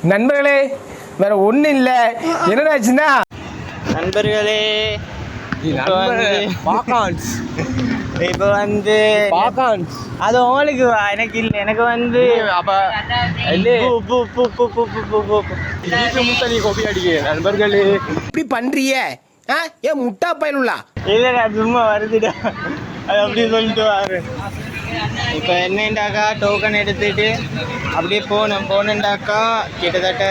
நண்பர்களே வேற ஒன்றும் இல்லை, என்னடாச்சுன்னா நண்பர்களே இப்போ வந்து அது உங்களுக்கு எனக்கு இல்லை, எனக்கு வந்து நண்பர்களே இப்படி பண்றிய ஏன் முட்டா பயனுள்ளா இல்லைடா சும்மா வருதுடா, அது அப்படி சொல்லிட்டு வாரு. இப்போ என்னண்டாக்கா டோக்கன் எடுத்துட்டு அப்படியே போனேன்டாக்கா கிட்டத்தட்ட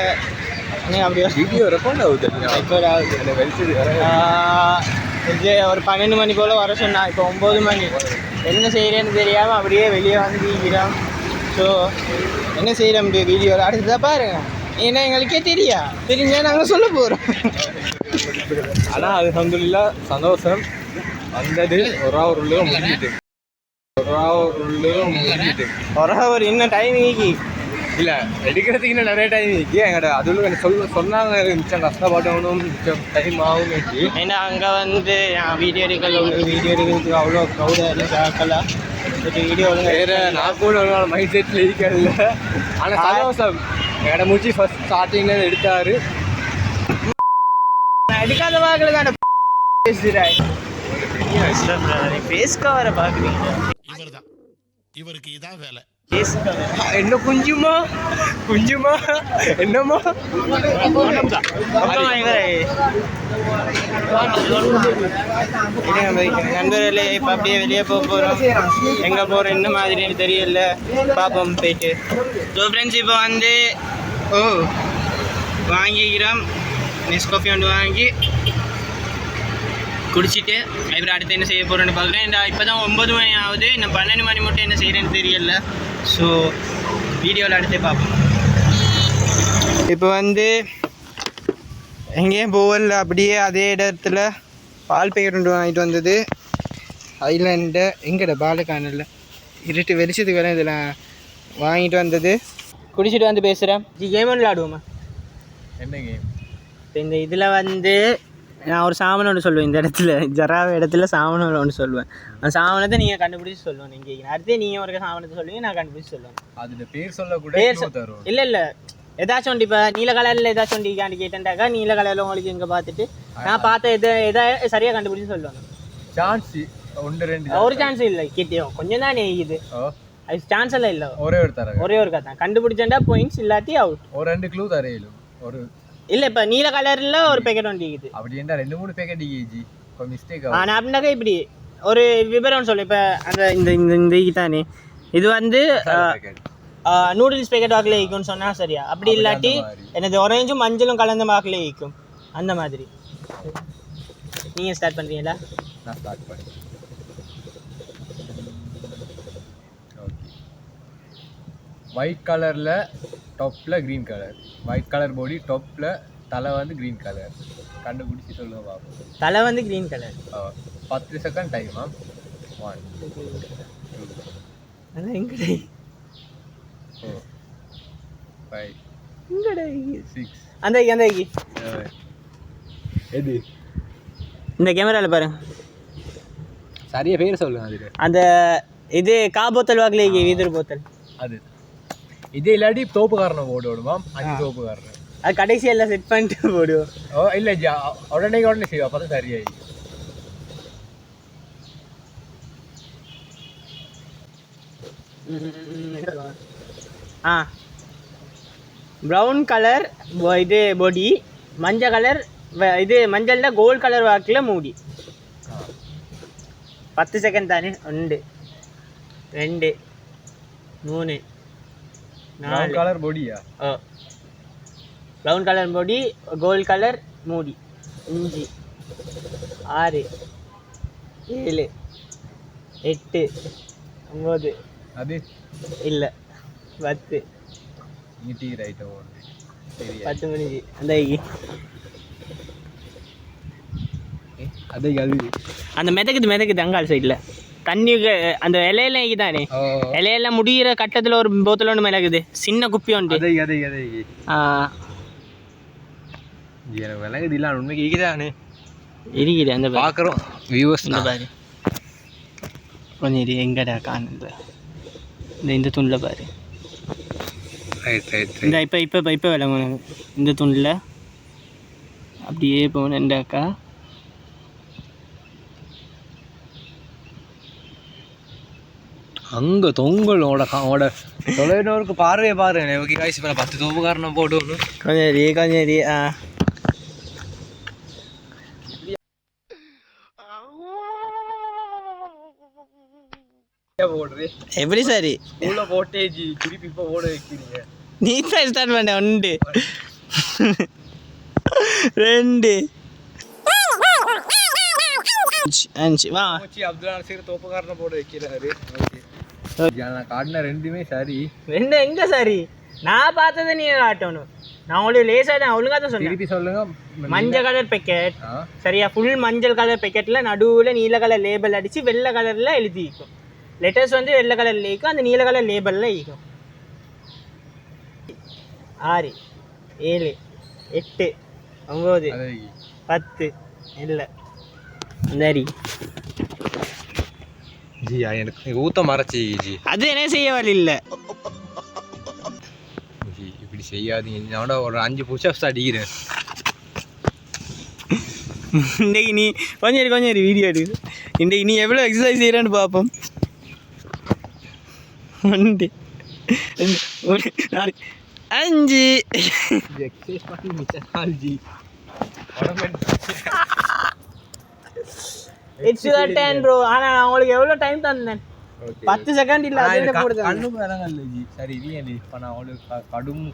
அப்படியே வீடியோ ரெக்கார்ட் ஆகுது ஒரு 12 மணி போல் வர சொன்னா. இப்போ 9 மணி, என்ன செய்கிறேன்னு தெரியாமல் அப்படியே வெளியே வந்து வீக்கிறோம். ஸோ என்ன செய்கிற முடியும் வீடியோவில் அடுத்ததாக பாருங்க. ஏன்னா எங்களுக்கே தெரிஞ்சா நாங்கள் சொல்ல போகிறோம். ஆனால் அது அல்ஹம்துலில்லாஹ் சந்தோஷம் வந்தது. ஒரு முடிஞ்சிட்டு ஒரு இன்னும் டைம் ஈக்கி இல்லை எடுக்கிறதுக்கு இன்னும் நிறைய டைம் இருக்கு. எங்கள்கிட்ட அதுல சொன்னாங்க மிச்சம் கஷ்டப்படணும், மிச்சம் டைம் ஆகும். ஏன்னா அங்கே வந்து வீடியோ எடுக்கிறதுக்கு அவ்வளோ க்ரௌடாக பார்க்கலாம். வீடியோ வேறு நான் கூட ஒரு நாள் மைண்ட் செட்டில் இருக்கிறதில்ல. ஆனால் சந்தோஷம் எங்கள்கிட்ட முடிச்சு ஃபஸ்ட் ஸ்டார்டிங்கில் எடுத்தார். எடுக்காத பார்க்கல தான் பேசுகிறாய் பேஸ் கவரை பார்க்குறீங்க. இவருக்கு இதான் வேலை. என்ன குஞ்சுமா என்னம்மா நண்பர்களே இப்போ அப்படியே வெளியே போகிறோம். எங்கே போகிறோம் என்ன மாதிரின்னு தெரியல, பார்ப்போம் போயிட்டு. ஸோ ஃப்ரெண்ட்ஸ் இப்போ வந்து வாங்கிக்கிறோம் நெஸ்காஃபி ஒன்று வாங்கி குடிச்சிட்டு அப்புறம் அடுத்து என்ன செய்ய போகிறேன்னு பார்க்குறேன். இப்போ தான் 9 மணி ஆகுது, இன்னும் 12 மணி மட்டும் என்ன செய்கிறேன்னு தெரியல. ஸோ வீடியோவில் அடுத்தே பார்ப்போம். இப்போ வந்து எங்கேயும் போகல, அப்படியே அதே இடத்துல பால் பேக்கெட் ஒன்று வாங்கிட்டு வந்தது. ஐலாண்டு எங்கட பால் காணல, இருட்டு வெளிச்சத்துக்கு வேலை இதில் வாங்கிட்டு வந்தது. குடிச்சிட்டு வந்து பேசுகிறேன். கேம் ஒன்று விளாடுவோமா? என்ன கேம்? இப்போ இந்த இதில் வந்து நான் ஒரு சாமனை ஒன்று சொல்லுவேன். இந்த இடத்துல ஜராவ இடத்துல சாமனை ஒன்று சொல்லுவேன். அந்த சாமனத்தை நீங்கள் கண்டுபிடிச்சி சொல்லுவேன். நீங்கள் அடுத்து நீங்கள் ஒரு சாமனத்தை சொல்லுவீங்க, நான் கண்டுபிடிச்சி சொல்லுவேன். அது பேர் சொல்லக்கூட இல்லை ஏதாச்சும் ஒன்று. இப்போ நீல கலரில் ஏதாச்சும் ஒன்று காண்டி கேட்டேன்டாக்கா நீல கலரில் உங்களுக்கு இங்கே பார்த்துட்டு நான் பார்த்த எதை சரியாக கண்டுபிடிச்சி சொல்லுவாங்க. சான்ஸ் ஒரு சான்ஸ் இல்லை, கிட்டேயும் கொஞ்சம் தான் நெய்யுது. அது சான்ஸ் எல்லாம் இல்லை, ஒரே ஒரு கதை கண்டுபிடிச்சா பாயிண்ட்ஸ், இல்லாட்டி அவுட். ஒரு 2 க்ளூ தரையிலும் ஒரு இல்லை. இப்போ நீல கலரில் ஒரு பேக்கெட் ஒன்று இருக்குது, அப்படி என்ன 2-3 பேக்கெட் டிஜி மிஸ்டேக். நான் அப்படின்னாக்கா இப்படி ஒரு விவரம் சொல்லு. இப்போ அந்த இந்த இந்த தானே இது வந்து நூடுல்ஸ் பேக்கெட் வாக்கில் வைக்கும்னு சொன்னால் சரியா? அப்படி இல்லாட்டி எனது ஆரஞ்சும் மஞ்சளும் கலந்த வாக்கில் வைக்கும், அந்த மாதிரி. நீங்கள் ஸ்டார்ட் பண்ணுறீங்களா? நான் ஸ்டார்ட் பண்ணேன். ஓகே, ஒயிட் கலரில் டாப்பில் green colour, white colour body டாப்பில் தலை வந்து க்ரீன் கலர். கண்டுபிடிச்சி சொல்லுங்க பார்ப்போம். தலை வந்து க்ரீன் கலர். 10 செகண்ட் டைமா? 1 2 எங்கடை 4 5 எங்கடை 6 அந்த எது இந்த கேமராவில் பாருங்க. சரியா பேர் சொல்லுங்க. அது அந்த இது கா போத்தல் வாக்கில் வீதர் போத்தல். அது இது இல்லாட்டி தோப்புக்காரனை போடுவோமா? 5 தோப்புக்காரனை அது கடைசி எல்லாம் செட் பண்ணிட்டு போடுவோம். இல்லை உடனே செய்வோம், அப்போ தான் சரியாயி. ப்ரௌன் கலர் இது பொடி, மஞ்சள் கலர் இது மஞ்சளில் கோல்ட் கலர் வாக்கில் மூடி. 10 செகண்ட் தானே? 1 2 3 4 கலர் பொடியா? ப்ரௌன் கலர் பொடி, கோல்ட் கலர் மூடி. 5 6 7 8 9 அது இல்லை 10 டீ ரைட் 10 மணிக்கு அந்த அந்த மிதக்குது அங்காள் சைடில் தண்ணி அந்த இலையில தானே, இலையெல்லாம் முடிகிற கட்டத்தில் ஒரு போத்தல் ஒன்று மிளகுது, சின்ன குப்பி ஒன்று. எனக்கு விளங்குது இல்லை, உண்மைக்கு இருக்குதானே இருக்குது. அந்த பார்க்குறோம் வியூவர்ஸ் பாரு கொஞ்சம் எங்கடா காணல, இந்த துணில் பாரு. இந்த இப்போ விளங்கணும் இந்த துண்டில் அப்படியே போனேன்டாக்கா அங்கே தொங்கலோட தொலைநோருக்கு பார்வையை பாருங்க. ஓகே காய்ஸ், இப்போ 10 தோப்பு காரணம் போட்டு கொஞ்சம் போடுறது எப்படி சரி உள்ள போட்டே திருப்பி இப்போ ஓட வைக்கிறீங்க. நீ தான் ஸ்டார்ட் பண்ண 1 2 5 வா அப்துல் நாசீர் தோப்பு காரணம் போட வைக்கிறாரு. நான் காட்டின 2மே சரி. 2 எங்க சரி? நான் பார்த்ததை நீ காட்டணும். நான் உங்களுக்கு லேசாக தான் ஒழுங்காக தான் சொன்னேன். திருப்பி சொல்லுங்க. மஞ்சள் கலர் பேக்கெட் சரியா? ஃபுல் மஞ்சள் கலர் பேக்கெட்டில் நடுவில் நீல கலர் லேபிள் அடித்து வெள்ளை கலரில் எழுதிக்கும். லெட்டர்ஸ் வந்து வெள்ளை கலரில் இருக்கும், அந்த நீல கலர் லேபிளில் இருக்கும். 6 7 8 9 10 இல்லை சரி ஜி எனக்கு ஊத்த மறைச்சி ஜி. அது என்ன செய்ய வழி இல்லை ஜி, இப்படி செய்யாதீங்க. நான் ஒரு 5 புஷ்அப்ஸ் அடிக்கிறேன். இன்றைக்கு நீ கொஞ்சம் வீடியோ எடு. இன்றைக்கு நீ எவ்வளோ எக்ஸசைஸ் செய்கிறான்னு பார்ப்போம். 1 2 3 4 5 எக்ஸசைஸ் பண்ணி மிச்சம் G. It's your time bro. ஆனால் நான் உங்களுக்கு எவ்வளோ டைம் தந்தேன்? 10 செகண்ட் இல்லை. கண்ணும் வேணாங்கல்ல ஜி. சரி இல்லையா, இப்போ நான் உங்களுக்கு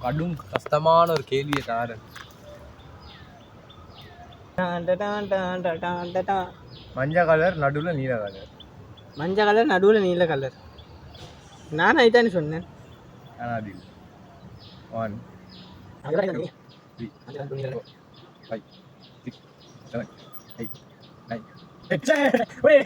கடும் கஷ்டமான ஒரு கேள்வியை தாரேன். மஞ்சள் கலர் நடுவில் நீல கலர். மஞ்சள் கலர் நடுவில் நீல கலர். நான் அதுதானே சொன்னேன். ஆனால் அது 1 2 3 4 5 6 7 8 9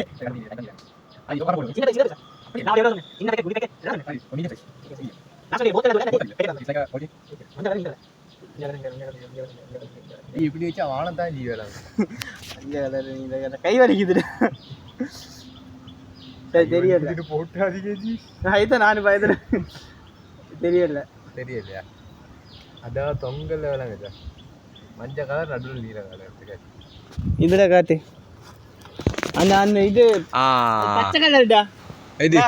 இப்படி வச்சா வானத்தான் ஜி வேலை. கை வலிக்குது. சரி தெரியல போட்டு அதிக ஜி. அதுதான் நான் பயந்துறேன். தெரியலையா? அதான் தொங்கல் வேலைங்க. மஞ்சள் கலர் நடுவில் நீல கலர். இதுல காட்டு அந்த இது பச்சை கலர்டா. இது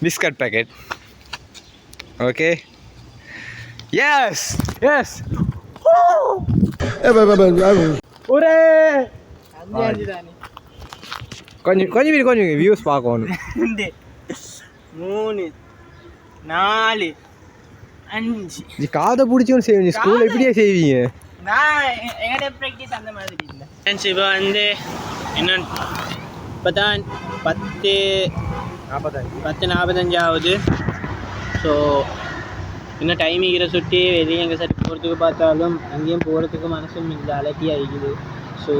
பிஸ்கட் பேக்கெட். ஓகே எஸ் ஒரே கொஞ்சம் வியூஸ் பார்க்கணும். 2 3 4 5 நீ காதை பிடிச்சும் செய்வீங்க. ஸ்கூலில் எப்படியே செய்வீங்க? நான் எங்கள்கிட்ட ப்ராக்டிஸ் அந்த மாதிரி இல்லை. இப்போ வந்து இன்னும் இப்போ தான் 10:45 ஆகுது. ஸோ இன்னும் டைமிங்கிற சுற்றி வெளியே எங்கே சரி போகிறதுக்கு பார்த்தாலும் அங்கேயும் போகிறதுக்கு மனசும் இல்லை, அலட்டி ஆகிக்குது. ஸோ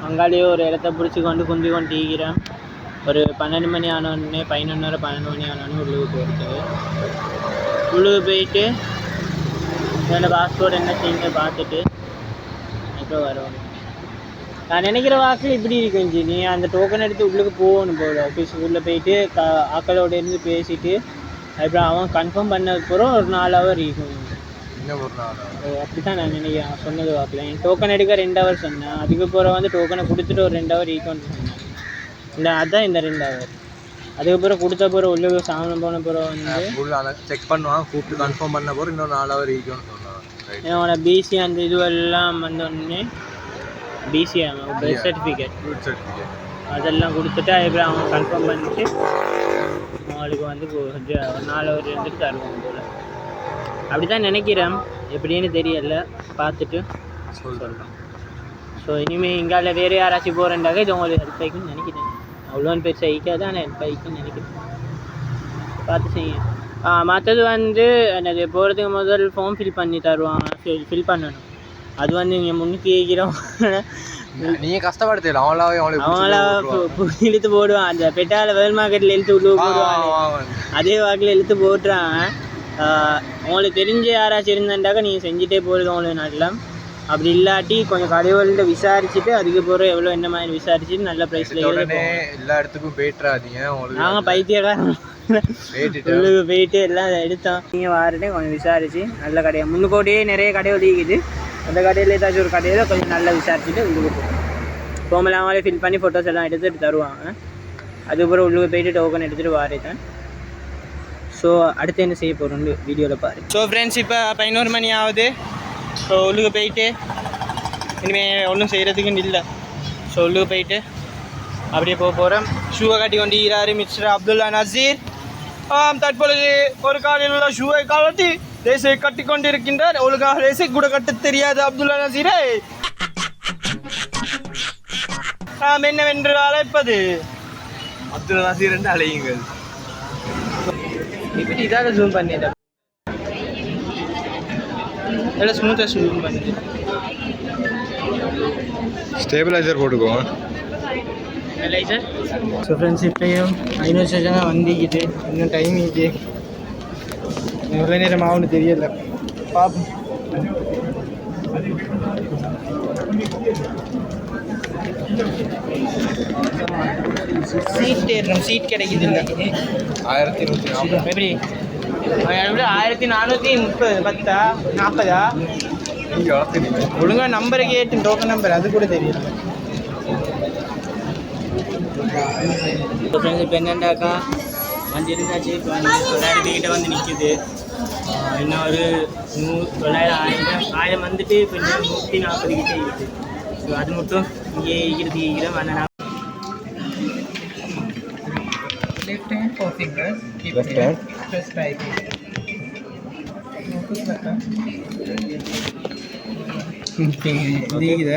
அங்காலேயே ஒரு இடத்த பிடிச்சி குந்தி கொண்டு ஈகிறேன். ஒரு 12 மணி ஆனோடனே 11:30 12 மணி ஆனோடனே உள்ளுக்கு போகிறது. உள்ளுக்கு போயிட்டு என்னோடய பாஸ்போர்ட் என்ன செய்யுங்க பார்த்துட்டு அப்புறம் வரும். நான் நினைக்கிற வாக்கில் இப்படி இருக்கும் ஜி. நீ அந்த டோக்கன் எடுத்து உள்ளுக்கு போகணும் போல. ஆஃபீஸுக்கு உள்ளே போயிட்டு ஆக்களோட இருந்து பேசிட்டு அப்புறம் அவன் கன்ஃபார்ம் பண்ணதுக்கப்புறம் ஒரு 4 ஹவர் இருக்கும். அப்படி தான் நான் நினைக்கிறேன். சொன்னது வாக்கில் என் டோக்கன் எடுக்க 2 ஹவர் சொன்னேன். அதுக்கப்புறம் வந்து டோக்கனை கொடுத்துட்டு ஒரு 2 ஹவர் ஈக்கும்னு சொன்னேன். இல்லை அதுதான் இந்த 2 ஹவர். அதுக்கப்புறம் கொடுத்த பிறகு உள்ளே சாமனம் போன பிறகு வந்து செக் பண்ணுவான், கூப்பிட்டு கன்ஃபார்ம் பண்ண பிறகு இன்னும் 4 ஹவர் ஈக்கும்னு சொன்னான். என்னோட பிசி அந்த இதுவெல்லாம் வந்தோடனே பிசி பர்த் சர்டிஃபிகேட் அதெல்லாம் கொடுத்துட்டு அதுக்கப்புறம் அவங்க கன்ஃபார்ம் பண்ணிட்டு அவங்களுக்கு வந்து ஒரு 4 ஹவர் இருந்துட்டு தருவாங்க போல். அப்படி தான் நினைக்கிறேன். எப்படின்னு தெரியல, பார்த்துட்டு சொல்கிறேன். ஸோ இனிமேல் இங்கால வேறு யாராச்சும் போகிறேன்டாக இது உங்களுக்கு ஹெல்ப் ஆகிக்குன்னு நினைக்கிறேன். அவ்வளோன்னு பெருசாக ஈக்காது, ஆனால் ஹெல்ப் ஆகிக்குன்னு நினைக்கிறேன். பார்த்து செய்யுங்க. மற்றது வந்து என்னது போகிறதுக்கு முதல் ஃபார்ம் ஃபில் பண்ணி தருவாங்க. ஃபில் பண்ணணும். அது வந்து நீங்கள் முன்னுக்கு ஈக்கிறோம். நீங்கள் கஷ்டப்படுத்தல அவங்களா இழுத்து போடுவான். அந்த பெட்டால் வேல் மார்க்கெட்டில் இழுத்து உள்ளே போடுவாங்க. அதே வாக்கில் இழுத்து போட்டுறாங்க. உங்களுக்கு தெரிஞ்ச யாராச்சும் இருந்தாண்டாக்க நீங்கள் செஞ்சுட்டே போகிறது உங்களுக்கு நல்லா. அப்படி இல்லாட்டி கொஞ்சம் கடைகள்கிட்ட விசாரிச்சுட்டு அதுக்கு பிறகு எவ்வளோ என்ன மாதிரி விசாரிச்சுட்டு நல்ல ப்ரைஸில் உடனே எல்லா இடத்துக்கும் போயிட்டுறாதீங்க. உங்களுக்கு நாங்கள் பைத்தியக்காரன் உள்ளுக்கு போயிட்டு எல்லாம் எடுத்தோம். நீங்கள் வாரட்டே கொஞ்சம் விசாரிச்சு நல்ல கடையாக முன்னுக்கூட்டியே நிறைய கடைகள் இருக்குது. அந்த கடையில் ஏதாச்சும் ஒரு கடையில் கொஞ்சம் நல்லா விசாரிச்சுட்டு உள்ளுக்கு போகும். ஃபோமெல்லாம் அவங்களே ஃபில் பண்ணி ஃபோட்டோஸ் எல்லாம் எடுத்துகிட்டு தருவாங்க. அதுக்கப்புறம் உள்ளுக்கு போயிட்டு டோக்கன் எடுத்துகிட்டு வாரேன். ஸோ அடுத்து என்ன செய்ய போகிறோம்னு வீடியோவில் பாரு. ஸோ ஃப்ரெண்ட்ஸ் இப்போ 11 மணி ஆகுது. ஸோ உள்ளுக்கு போயிட்டு இனிமேல் ஒன்றும் செய்கிறதுக்குன்னு இல்லை. ஸோ உள்ளுக்கு போயிட்டு அப்படியே போக போகிறோம். ஷூவை கட்டி கொண்டு ஈராரு மிஸ்டர் அப்துல்லா நசீர். தற்பொழுது ஒரு காலில் உள்ள ஷூவை கழட்டி ரேஸை கட்டி கொண்டிருக்கின்றார். ஒழுங்காக ரேஸை கூட கட்ட தெரியாது அப்துல்லா நசீரை என்னவென்று அழைப்பது? அப்துல்லா நசீர் என்று அழையுங்கள். இப்படி இதாக ஜூம் பண்ணிட்டேன். எல்லாம் ஸ்மூத்தாக ஜூம் பண்ணிட்டு ஸ்டேபிளைசர் போட்டுக்கோ. ஸ்டெபிலைசர். ஸோ ஃப்ரெண்ட்ஸ் இப்போயும் 500 ஸ்டேஷனாக வந்துக்கிட்டு இன்னும் டைம் இருக்கு. எவ்வளோ நேரம் ஆகுன்னு தெரியல. பார்ப்போம். சீட் ஏறணும். சீட் கிடைக்குது இல்லை. 1140 எப்படி 1430 10 40 ஒழுங்காக நம்பரை கேட்டு டோக்கன் நம்பர் அது கூட தெரியல. இப்போ என்னண்டாக்கா வண்டி இருந்தாச்சு. இப்போ 900 கிட்ட வந்து நிற்கிது. இன்னும் ஒரு 1000 வந்துட்டு இப்போ இன்னும் 140 கிட்டே இருக்குது. ஸோ அது மட்டும் இங்கே இருக்கிறது ஆனால் left hand 4 fingers, keep left hand, press right. Focus button. This is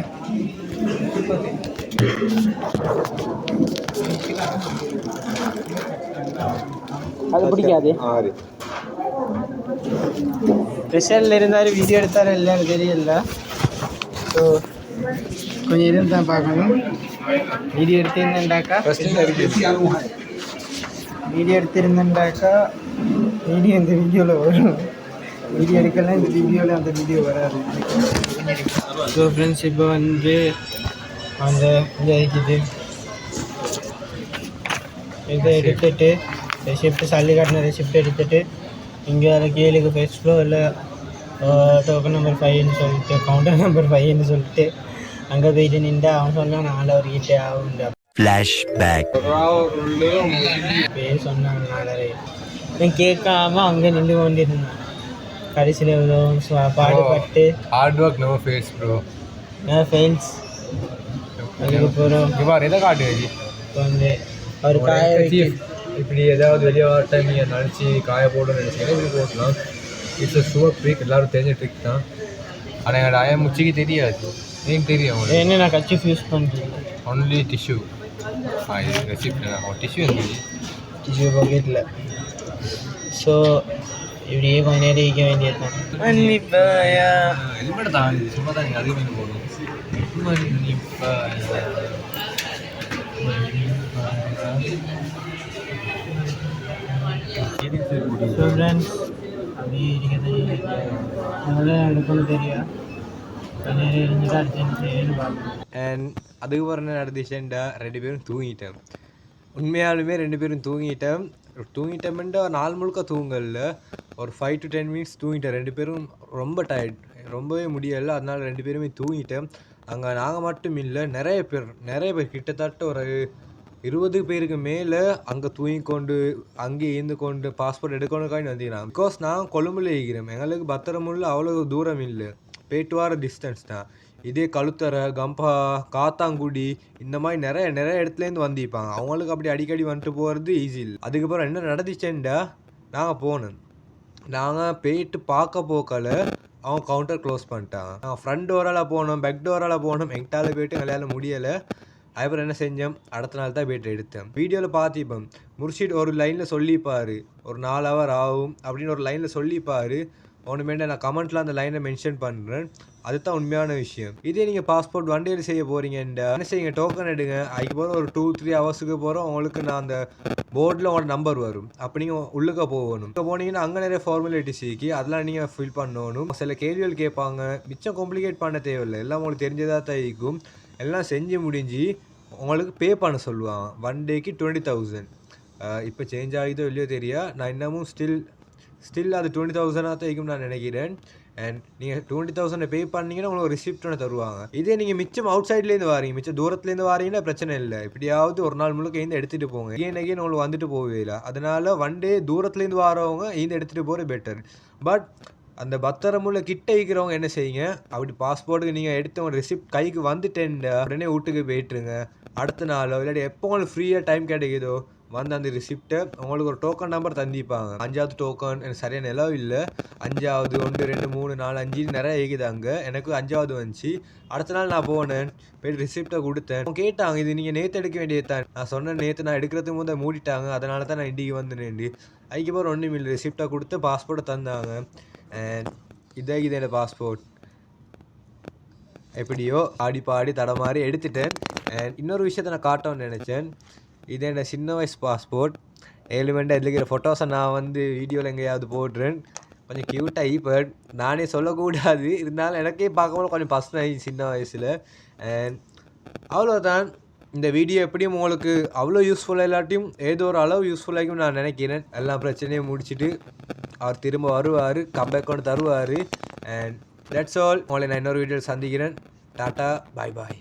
அது பிடிக்காது. ஸ்பெஷலில் இருந்தார் வீடியோ எடுத்தார் இல்லைன்னு தெரியல. ஸோ கொஞ்சம் இருந்து தான் பார்க்கணும். வீடியோ எடுத்திருந்தேன்டாக்கா வீடியோ இந்த வீடியோவில் வரும். வீடியோ எடுக்கலாம் இந்த வீடியோவில் அந்த வீடியோ வராது. ஸோ ஃப்ரெண்ட்ஸ் இப்போ வந்து அந்த இதை இருக்குது. இதை எடுத்துட்டு ரெசிப்ட் சல்லி காட்டின ரெசிப்ட் எடுத்துட்டு இங்கே அதை கீழே ஃபர்ஸ்ட் ஃப்ளோரில் டோக்கன் நம்பர் 5ன்னு சொல்லிட்டு கவுண்டர் நம்பர் 5ன்னு சொல்லிட்டு அங்கே போயிட்டு நின்று அவன் சொன்னான் 4 ஒரு கிட்டே ஆகுண்டா. ஃப்ளாஷ்பேக். பேர் சொன்னாங்க 4 கேட்காம அங்கே நின்று கொண்டிருந்தான். கடைசியில் எவ்வளோ பாடுபட்டு hard work no face bro fails. அதுக்கப்புறம் எதை காட்டு இப்போ வந்து ஒரு காய வச்சு இப்படி ஏதாவது வெளியே வர டைம் நீங்கள் நினச்சி காய போடணும்னு நினச்சிங்கன்னா இப்படி போடலாம். It's a sure trick. எல்லோரும் தெரிஞ்ச ட்ரிக் தான். ஆனால் என்னோட ஆயம் முச்சிக்கு தெரியாது. நீங்க தெரியும் உங்களுக்கு என்ன நான் கட்சி யூஸ் பண்ணுறேன். Only tissue. இது ரெசிப்ட் டிஷ்யூ இருந்துச்சு டிஷ்யூ பாக்கெட்டில். ஸோ இப்படியே கொஞ்ச நேரம் வைக்க வேண்டியது தான். ஹெல்மெட் தான் சும்மா தான் நீங்கள் அதிகமாக போடணும். ஸோ ஃப்ரெண்ட்ஸ் அப்படி இருக்கிறது நல்லா எடுக்கணும் தெரியும். நேரம் இருந்துட்டு அடுத்து என்ன செய்யணும்னு பார்க்கணும். அண்ட் அதுக்கப்புறம் என்ன நடந்துச்சுண்டா 2 பேரும் தூங்கிட்டேன். உண்மையாலுமே 2 பேரும் தூங்கிட்டோம்ன்ற நாள் முழுக்க தூங்கல. ஒரு 5 to 10 minutes தூங்கிட்டேன். 2 பேரும் ரொம்ப டயர்ட், ரொம்பவே முடியலை. அதனால 2 பேருமே தூங்கிட்டேன். அங்கே நாங்கள் மட்டும் இல்லை, நிறைய பேர் கிட்டத்தட்ட ஒரு 20 பேருக்கு மேலே அங்கே தூங்கிக்கொண்டு அங்கேயே இருந்து கொண்டு பாஸ்போர்ட் எடுக்கணுக்காண்டி வந்துக்கிறான். பிகாஸ் நான் கொழும்புல இருக்கிறேன். எங்களுக்கு பத்திரமுள்ள அவ்வளோ தூரம் இல்லை, போயிட்டு வர டிஸ்டன்ஸ் தான். இதே கழுத்தரை, கம்பா, காத்தாங்குடி இந்த மாதிரி நிறைய இடத்துலேருந்து வந்திருப்பாங்க. அவங்களுக்கு அப்படி அடிக்கடி வந்துட்டு போகிறது ஈஸி இல்லை. அதுக்கப்புறம் என்ன நடந்துச்சேன்டா, நாங்கள் போயிட்டு பார்க்க போக்கல அவங்க கவுண்டர் க்ளோஸ் பண்ணிட்டாங்க. நாங்கள் ஃப்ரண்ட் டோரால் போனோம், பேக் டோரால் போனோம். எங்கிட்டால போய்ட்டு எங்களால் முடியலை. அதுக்கப்புறம் என்ன செஞ்சோம், அடுத்த நாள் தான் போய்ட்டு எடுத்தேன். வீடியோவில் பார்த்திப்பேன், முர்ஷிட் ஒரு லைனில் சொல்லிப்பார், ஒரு 4 hour ஆகும் அப்படின்னு ஒரு லைனில் சொல்லிப்பார். ஒன்றுமேட்டு நான் கமெண்ட்டில் அந்த லைனை மென்ஷன் பண்ணுறேன். அதுதான் உண்மையான விஷயம். இதே நீங்கள் பாஸ்போர்ட் வண்டியில் செய்ய போகிறீங்கன்ற என்ன செய்யுங்க, டோக்கன் எடுங்க. அதுக்கு போகிற ஒரு 2-3 hours போகிறோம். உங்களுக்கு நான் அந்த போர்டில் உங்களோட நம்பர் வரும். அப்போ நீங்கள் உள்ளுக்க போகணும். இப்போ போனீங்கன்னா அங்கே நிறைய ஃபார்மாலிட்டிஸ் இருக்கு, அதெல்லாம் நீங்கள் ஃபில் பண்ணணும். சில கேள்விகள் கேட்பாங்க, மிச்சம் காம்ப்ளிகேட் பண்ண தேவையில்லை, எல்லாம் உங்களுக்கு தெரிஞ்சதாக தான் இருக்கும். எல்லாம் செஞ்சு முடிஞ்சு உங்களுக்கு பே பண்ண சொல்லுவாங்க. 1 டேக்கு 20,000. இப்போ சேஞ்ச் ஆகிதோ இல்லையோ தெரியா, நான் இன்னமும் ஸ்டில் அது 20,000 தான் இருக்கும்னு நான் நினைக்கிறேன். அண்ட் நீங்கள் 20,000 பே பண்ணீங்கன்னா உங்களுக்கு ரிசிப்ட் ஒன்று தருவாங்க. இதே நீங்கள் மிச்சம் அவுட் சைட்லேருந்து வாரீங்க, மிச்சம் தூரத்துலேருந்து வாரீங்கன்னா பிரச்சனை இல்லை. இப்படியாவது ஒரு நாள் முழுக்க இந்த எடுத்துகிட்டு போங்க. ஏன் உங்களுக்கு வந்துட்டு போகவே இல்லை. அதனால் 1 டே தூரத்துலேருந்து வரவங்க இந்த எடுத்துகிட்டு போகிறது பெட்டர். பட் அந்த பத்திரமுள்ள கிட்ட இருக்கிறவங்க என்ன செய்யுங்க, அப்படி பாஸ்போர்ட்டுக்கு நீங்கள் எடுத்தவங்க ரிசிப்ட் கைக்கு வந்துட்டேன்டா உடனே வீட்டுக்கு போயிட்டுருங்க. அடுத்த நாளோ இல்லாட்டி எப்போ உங்களுக்கு ஃப்ரீயாக டைம் கிடைக்குதோ வந்து அந்த ரிசிப்டை உங்களுக்கு ஒரு டோக்கன் நம்பர் தந்திப்பாங்க. 5வது டோக்கன் எனக்கு சரியான நிலவு இல்லை. 5வது 1 2 3 4 5 நிறைய இருக்குது அங்கே. எனக்கு 5வது வந்துச்சு. அடுத்த நாள் நான் போனேன், போய்ட்டு ரிசிப்டை கொடுத்தேன். அவங்க கேட்டாங்க, இது நீங்கள் நேற்று எடுக்க வேண்டியதான். நான் சொன்னேன் நேற்று நான் எடுக்கிறதுக்கு முந்தைய மூடிட்டாங்க, அதனால தான் நான் இன்றைக்கி வந்துனேன்டி. அதுக்கப்புறம் ஒன்றும் இல்லை, ரிசிப்டை கொடுத்து பாஸ்போர்ட்டை தந்தாங்க. அண்ட் இதே என்னோடய பாஸ்போர்ட். எப்படியோ ஆடி பாடி தடமாறி எடுத்துட்டேன். அண்ட் இன்னொரு விஷயத்தை நான் காட்டணும்னு நினச்சேன். இது என்ன சின்ன வயசு பாஸ்போர்ட். எலிமெண்ட்டாக இதில் இருக்கிற ஃபோட்டோஸை நான் வந்து வீடியோவில் எங்கேயாவது போடுறேன். கொஞ்சம் க்யூட்டாக இப்போ நானே சொல்லக்கூடாது, இருந்தாலும் எனக்கே பார்க்கும்போது கொஞ்சம் பர்சனல் சின்ன வயசில். அண்ட் அவ்வளோதான். இந்த வீடியோ எப்படியும் உங்களுக்கு அவ்வளோ யூஸ்ஃபுல்லாக இல்லாட்டியும் ஏதோ ஒரு அளவு யூஸ்ஃபுல்லாகியும் நான் நினைக்கிறேன். எல்லா பிரச்சனையும் முடிச்சுட்டு அவர் திரும்ப வருவார், கம்பேக் கொண்டு தருவார். And that's all. உங்களை நான் இன்னொரு வீடியோவில் சந்திக்கிறேன். டாட்டா, பாய் பாய்.